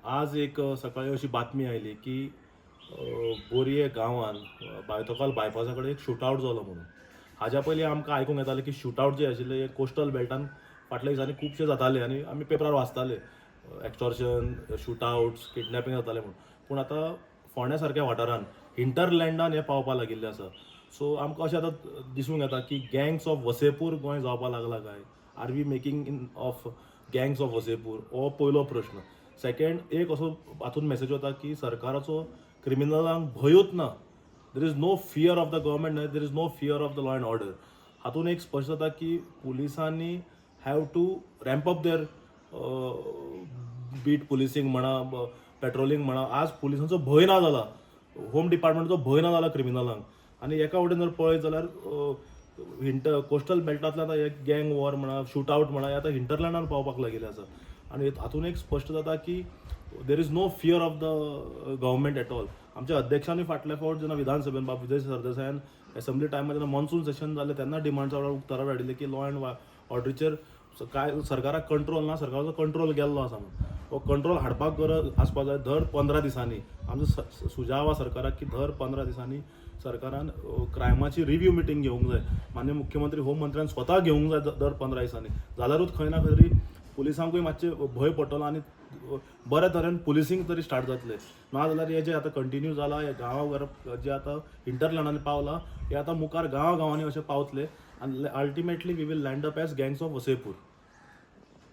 आज एक सकाळी अशी बातमी आयली की बोरये गांवांत बायतोकाल बायपासा कडेन एक शूटआवट जालो म्हणून. हाज्या पयलीं आमकां आयकूंक येतालें की शूटआवट जे आशिल्ले हे कोस्टल बेल्टान फाटल्या दिसांनी खुबशे जाताले आनी आमी पेपरार वाचताले एक्स्टॉर्शन, शूटआवट्स, किडनॅपिंग जाताले म्हणून. पूण आतां फोंड्या सारक्या वाठारांत हिंटरलँडान हे पावपा लागिल्लें आसा. सो आमकां अशें आतां दिसूंक येता की गँग्स ऑफ वसेपूर गोंय जावपा लागला काय? Are we making in of gangs of Wasseypur? हो पयलो प्रश्न. सेकंड, एक असो हातून मेसेज वता की सरकाराचो क्रिमिनलांक भंयूच ना. There is no fear of the government, there is no fear of the law and order. हातून एक स्पश्ट जाता की पुलिसांनी have to ramp up their beat policing म्हणा, पेट्रोलिंग म्हणा. आज पुलिसांचो भंय ना जाला, होम डिपार्टमेंटाचो भंय ना जाला क्रिमिनलांक. आनी एका वटेन जर पळयत जाल्यार कोस्टल बेल्टांतल्यान आतां एक गँग वॉर म्हणा, शूटआवट म्हणा, हे आतां हिंटरलँडान पावपाक लागिल्लें आसा. आनी हातून एक स्पश्ट जाता की there is no fear of the government at all. आमच्या अध्यक्षांनी फाटल्या फावट जेन्ना विधानसभेन बाब विजय सरदेसायान एसेंब्ली टायमार जेन्ना मॉन्सून सेशन जालें तेन्ना डिमांड्स उक्ताडार हाडिल्ले की लॉ अँड ऑर्डरीचेर काय सरकाराक कंट्रोल ना, सरकाराचो कंट्रोल गेल्लो आसा म्हणून. हो कंट्रोल हाडपाक गरज आसपा जाय दर 15 दिसांनी. आमचो सुजाव आसा सरकाराक की दर 15 दिसांनी सरकारान क्रायमाची रिव्ह्यू मिटींग घेवंक जाय. माननीय मुख्यमंत्री होम मंत्र्यान स्वता घेवंक जाय दर 15 दिसांनी. जाल्यारूच खंय ना खंय तरी पुलिसांकूय मातशें भंय पडटलो आनी बऱ्या तरेन पुलिसींग तरी स्टार्ट जातलें. ना जाल्यार हे जे आतां कंटिन्यू जाला, हे गांवां जे आतां हिंटरलँडानी पावला, हे आतां मुखार गांवांनी अशें पावतले आनी ultimately we will land up as gangs of Wasseypur.